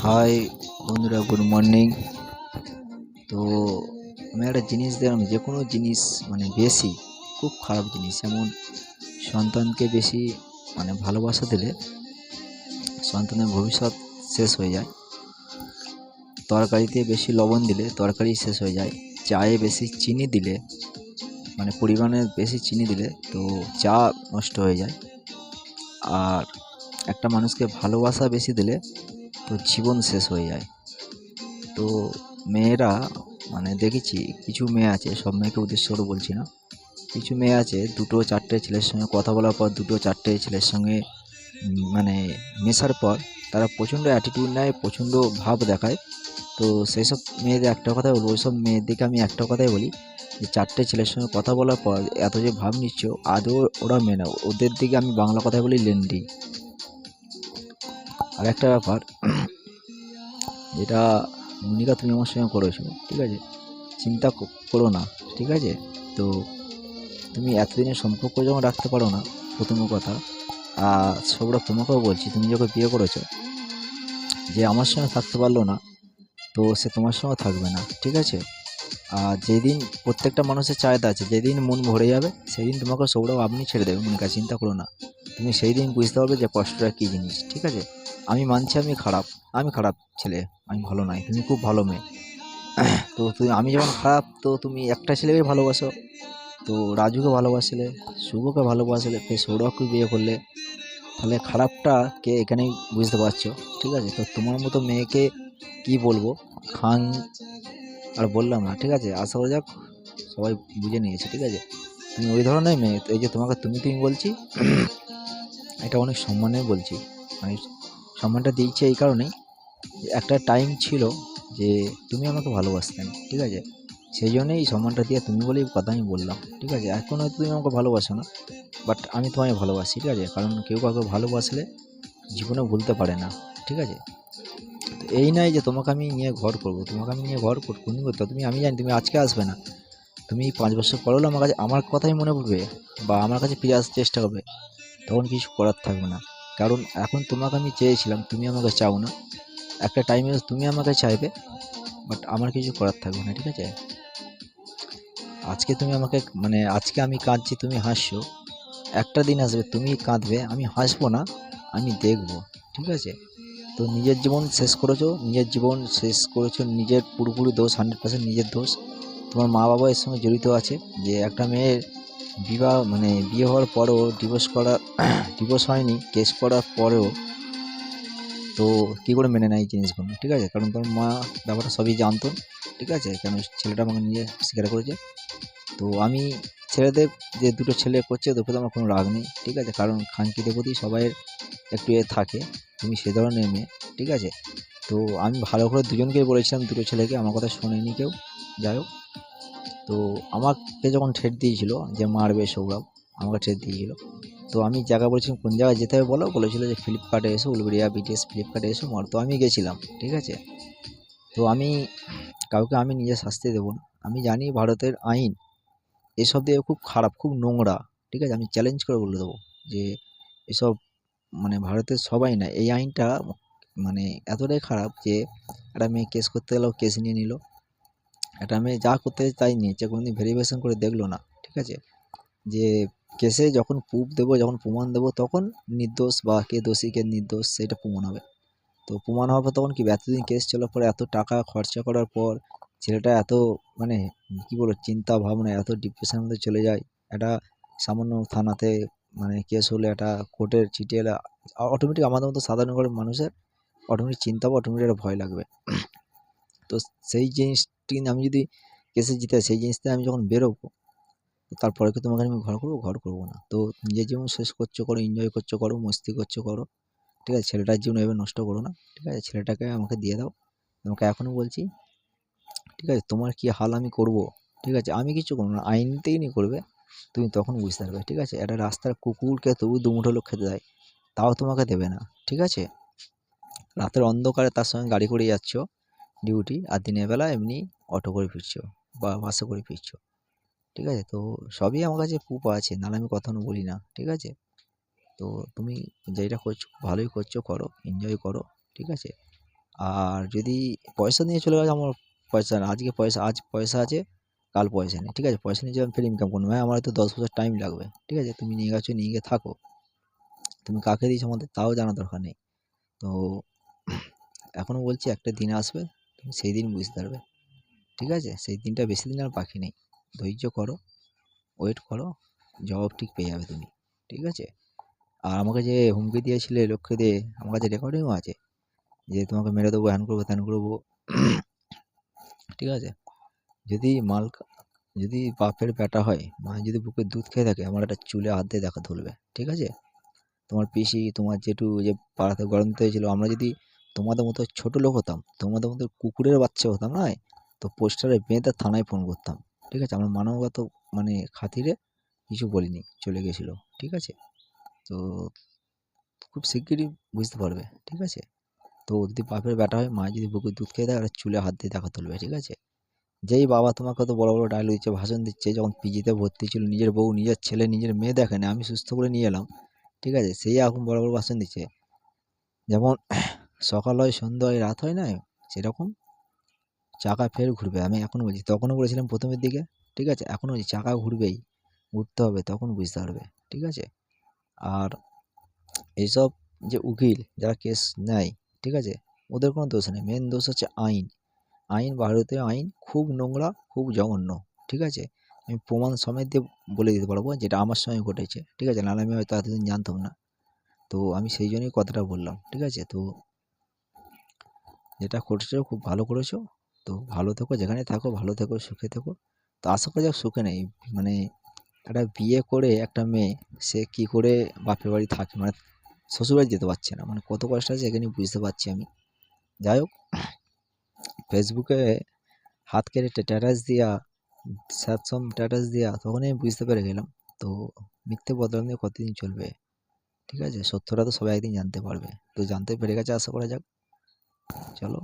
High বন্ধুরা, good morning. তো আমি একটা জিনিস দেখলাম, যে কোনো জিনিস বেশি খুব খারাপ জিনিস। যেমন সন্তানকে বেশি ভালোবাসা দিলে সন্তানের ভবিষ্যৎ শেষ হয়ে যায়। তরকারিতে বেশি লবণ দিলে তরকারি শেষ হয়ে যায়। চায়ে বেশি চিনি দিলে পরিমাণে বেশি চিনি দিলে তো চা নষ্ট হয়ে যায়। আর একটা মানুষকে ভালোবাসা বেশি দিলে তো জীবন শেষ হয়ে যায়। তো মেয়েরা দেখেছি, কিছু মেয়ে আছে, সব মেয়েকে উদ্দেশ্য করে বলছি না, কিছু মেয়ে আছে দুটো চারটে ছেলের সঙ্গে কথা বলার পর, দুটো চারটে ছেলের সঙ্গে মেশার পর তারা প্রচণ্ড অ্যাটিটিউড নেয়, প্রচণ্ড ভাব দেখায়। তো সেই সব মেয়েদের একটা কথাই বলবো, ওই সব মেয়েদেরকে আমি একটা কথাই বলি, যে চারটে ছেলের সঙ্গে কথা বলার পর এত যে ভাব নিচ্ছ, আদৌ ওরা মেয়ে না। ওদের দিকে আমি বাংলা কথায় বলি লেন্ডি। আর একটা ব্যাপার, যেটা মনিকা তুমি আমার সঙ্গে করেছো, ঠিক আছে, চিন্তা করো না, ঠিক আছে। তো তুমি এতদিনের সম্পর্ক যখন রাখতে পারো না, প্রথম কথা, আর সবটা তোমাকেও বলছি, তুমি যখন বিয়ে করেছো, যে আমার সঙ্গে থাকতে পারলো না, তো সে তোমার সঙ্গে থাকবে না, ঠিক আছে। আর যেদিন প্রত্যেকটা মানুষের চাহিদা আছে, যেদিন মন ভরে যাবে সেদিন তোমাকে সৌরভ আপনি ছেড়ে দেবে, মনিকা চিন্তা করো না। তুমি সেই দিন বুঝতে পারবে যে কষ্টটা কী জিনিস, ঠিক আছে। আমি মানছি আমি খারাপ ছেলে, আমি ভালো নয়, তুমি খুব ভালো মেয়ে। তো আমি যেমন খারাপ, তো তুমি একটা ছেলেকে ভালোবাসো, তো রাজুকে ভালোবাসলে, শুভকে ভালোবাসলে, ফের সৌরভকে বিয়ে করলে, তাহলে খারাপটা কে এখানেই বুঝতে পারছো, ঠিক আছে। তো তোমার মতো মেয়েকে কি বলবো, খান আর বললাম না, ঠিক আছে। আশা করা যাক সবাই বুঝে নিয়েছে, ঠিক আছে। তুমি ওই ধরনের মেয়ে, তো এই যে তোমাকে তুমি বলছি, এটা অনেক সম্মানে বলছি। মানে সম্মানটা দিয়েছি এই কারণেই, যে একটা টাইম ছিল যে তুমি আমাকে ভালোবাসতেন, ঠিক আছে। সেই জন্যই এই সম্মানটা দিয়ে তুমি বলেই কথা আমি বললাম, ঠিক আছে। এখন হয়তো তুমি আমাকে ভালোবাসো না, বাট আমি তোমায় ভালোবাসি, ঠিক আছে। কারণ কেউ কাউকে ভালোবাসলে জীবনে ভুলতে পারে না, ঠিক আছে। তো এই নয় যে তোমাকে আমি নিয়ে ঘর করবো, তোমাকে আমি নিয়ে ঘর কোনদিন করতে, তুমি, আমি জানি তুমি আজকে আসবে না, তুমি 5 বছর পর হলে আমার কাছে আমার কথাই মনে পড়বে, বা আমার কাছে ফিরে আসার চেষ্টা করবে, তখন কিছু করার থাকবে না। কারণ এখন তোমাকে আমি চেয়েছিলাম, তুমি আমাকে চাও না। একটা টাইমে তুমি আমাকে চাইবে, বাট আমার কিছু করার থাকবে না, ঠিক আছে। আজকে তুমি আমাকে আজকে আমি কাঁদছি, তুমি হাসছো, একটা দিন আসবে তুমি কাঁদবে, আমি হাসবো না, আমি দেখবো, ঠিক আছে। তো নিজের জীবন শেষ করেছো, নিজের পুরোপুরি দোষ, 100% নিজের দোষ। তোমার মা বাবা এর সঙ্গে জড়িত আছে, যে একটা মেয়ের বিবাহ বিয়ে হওয়ার পরেও ডিভোর্স হয়নি, কেস করার পরেও তো কী করে মেনে নেয় এই জিনিসগুলো, ঠিক আছে। কারণ তোমার মা ব্যাপারটা সবই জানতো, ঠিক আছে, কেন ছেলেটা আমাকে নিজে স্বীকার করেছে। তো আমি ছেলেদের, যে দুটো ছেলে করছে ওদের প্রতি আমার কোনো রাগ নেই, ঠিক আছে। কারণ খানকিদের প্রতি সবাইয়ের একটু থাকে, তুমি সে ধরনের মেয়ে, ঠিক আছে। তো আমি ভালো করে দুজনকেই বলেছিলাম, দুটো ছেলেকে, আমার কথা শোনেনি কেউ, যাই হোক। তো আমাকে যখন ঠেট দিয়েছিল যে মারবে সৌরভ, আমাকে ঠেট দিয়েছিল। তো আমি জায়গা বলেছিলাম কোন জায়গায় যেতে হবে বলো, বলেছিল যে ফ্লিপকার্টে এসো, উলবেড়িয়া বিটিএস ফ্লিপকার্টে এসো মার। তো আমি গেছিলাম, ঠিক আছে। তো কাউকে আমি নিজে শাস্তি দেবো না। আমি জানি ভারতের আইন এসব দিয়ে খুব খারাপ, খুব নোংরা, ঠিক আছে। আমি চ্যালেঞ্জ করে বলে দেবো যে এসব ভারতের সবাই না, এই আইনটা এতটাই খারাপ যে একটা মেয়ে কেস করতে গেলেও কেস নিয়ে নিল, একটা মেয়ে যা করতে তাই নিয়েছে, কোনোদিন ভেরিফিকেশন করে দেখলো না, ঠিক আছে। যে কেসে যখন প্রুফ দেবো, যখন প্রমাণ দেবো, তখন নির্দোষ বা কে দোষী কে নির্দোষ সেটা প্রমাণ হবে। তো প্রমাণ হওয়ার পর তখন কি, এতদিন কেস চলার পর, এত টাকা খরচা করার পর ছেলেটা এত মানে কী বলবো, চিন্তা ভাবনা, এত ডিপ্রেশনের মধ্যে চলে যায়। একটা সামান্য থানাতে কেস হলে, একটা কোর্টের চিঠি এলে, অটোমেটিক আমাদের মতো সাধারণ ঘরের মানুষের অটোমেটিক চিন্তা হবে, অটোমেটিক একটা ভয় লাগবে। তো সেই জিনিসটি আমি যদি কেসে জিতে, সেই জিনিসটা আমি যখন বেরোবো, তো তারপরে কি তোমাকে আমি ঘর করবো না। তো নিজের জীবন শেষ করছো, করো, এনজয় করছো করো, মস্তি করছো করো, ঠিক আছে। ছেলেটার জীবন এভাবে নষ্ট করো না, ঠিক আছে। ছেলেটাকে আমাকে দিয়ে দাও, তোমাকে এখনও বলছি, ঠিক আছে। তোমার কি হাল আমি করব, ঠিক আছে। আমি কিছু করবো না, আইনতেই নিয়ে করবে, তুমি তখন বুঝতে পারবে, ঠিক আছে। একটা রাস্তার কুকুরকে তবু দুমুঠো লোক খেতে দেয়, তাও তোমাকে দেবে না, ঠিক আছে। রাতের অন্ধকারে তার সঙ্গে গাড়ি করে যাচ্ছ ডিউটি, আর দিনের বেলা এমনি অটো করে ফিরছো বা বাসে করে ফিরছো, ঠিক আছে। তো সবই আমার কাছে প্রুফ আছে, নাহলে আমি কখনো বলি না, ঠিক আছে। তো তুমি যেটা করছো ভালোই করছো, করো, এনজয় করো, ঠিক আছে? আর যদি পয়সা নিয়ে চলে গেছে, আমার পয়সা না, আজকে পয়সা, আজ পয়সা আছে, কাল পয়সা নেই, ঠিক আছে? পয়সা নিয়ে আমি ফের ইনকাম করবো, হ্যাঁ আমার হয়তো 10 বছর টাইম লাগবে, ঠিক আছে? তুমি নিয়ে গেছো, নিয়ে গিয়ে থাকো, তুমি কাকে দিয়েছো আমাদের তাও জানা দরকার নেই। তো এখনো বলছি একটা দিন আসবে, তুমি সেই দিন বুঝতে পারবে, ঠিক আছে? সেই দিনটা বেশি দিন আর বাকি নেই। ধৈর্য করো, ওয়েট করো, জবাব ঠিক পেয়ে যাবে তুমি, ঠিক আছে? আর আমাকে যে হুমকি দিয়েছিলে লক্ষ্যে দিয়ে, আমার কাছে রেকর্ডিংও আছে, যে তোমাকে মেরে দেবো, হ্যান করবো, ত্যান করবো, ঠিক আছে? যদি যদি বাপের বেটা হয়, মা যদি বুকের দুধ খেয়ে থাকে, আমার একটা চুলে হাত দিয়ে দেখা ধরবে, ঠিক আছে? তোমার পিসি, তোমার জেঠু যে পাড়াতে গরম দিতে হয়েছিল, আমরা যদি তোমাদের মতো ছোট লোক হতাম, তোমাদের মতো কুকুরের বাচ্চা হতাম নয়, তো পোস্টারে বেঁধে থানায় ফোন করতাম, ঠিক আছে? আমরা মানবগত মানে খাতিরে কিছু বলিনি, চলে গেছিল, ঠিক আছে? তো খুব শিগগিরই বুঝতে পারবে, ঠিক আছে? তো যদি বাপের বেটা হয়, মা যদি বুকের দুধ খেয়ে দেয়, আর চুলে হাত দিয়ে দেখা তুলবে, ঠিক আছে? যেই বাবা তোমাকে কত বড় বড় ডায়লগ দিচ্ছে, ভাষণ দিচ্ছে, যখন পিজিতে ভর্তি ছিল, নিজের বউ, নিজের ছেলে, নিজের মেয়ে দেখেনি, আমি সুস্থ করে নিয়ে এলাম, ঠিক আছে? সেই এখন বড় বড় ভাষণ দিচ্ছে, যেমন সকাল হয়, সন্ধ্যা হয়, রাত হয় না, সেরকম চাকা ফের ঘুরবে। আমি এখন বলছি, তখনও বলেছিলাম প্রথমের দিকে, ঠিক আছে? এখনও বলছি চাকা ঘুরবেই, ঘুরতে হবে, তখন বুঝতে পারবে, ঠিক আছে? আর এইসব যে উকিল যারা কেস নেয়, ঠিক আছে, ওদের কোনো দোষ নেই, মেন দোষ হচ্ছে আইন। আইন, ভারতীয় আইন খুব নোংরা, খুব জঘন্য, ঠিক আছে? আমি প্রমাণ সমেত দিয়ে বলে দিতে পারবো যেটা আমার সঙ্গে ঘটেছে, ঠিক আছে? নাহলে আমি হয়তো এতদিন জানতাম না। তো আমি সেই জন্যই কথাটা বললাম, ঠিক আছে? তো যেটা করছো খুব ভালো করেছো। তো ভালো থেকো, যেখানে থাকো ভালো থেকো, সুখে থেকো। তো আশা করা যাক সুখে নেই, মানে একটা বিয়ে করে একটা মেয়ে, সে কি করে বাপের বাড়ি থাকে, মানে শ্বশুরবাড়ি যেতে পারছে না, মানে কত কষ্ট আছে এখানে বুঝতে পারছি আমি। যাই হোক, ফেসবুকে হাত কেটে স্ট্যাটাস দিয়া, স্যাডসম স্ট্যাটাস দিয়া, তখনই আমি বুঝতে পেরে গেলাম। তো মিথ্যে বদনাম নিয়ে কতদিন চলবে, ঠিক আছে? সত্যটা তো সবাই একদিন জানতে পারবে। তো জানতে পেরে গেছে, আশা করা যাক। চলো।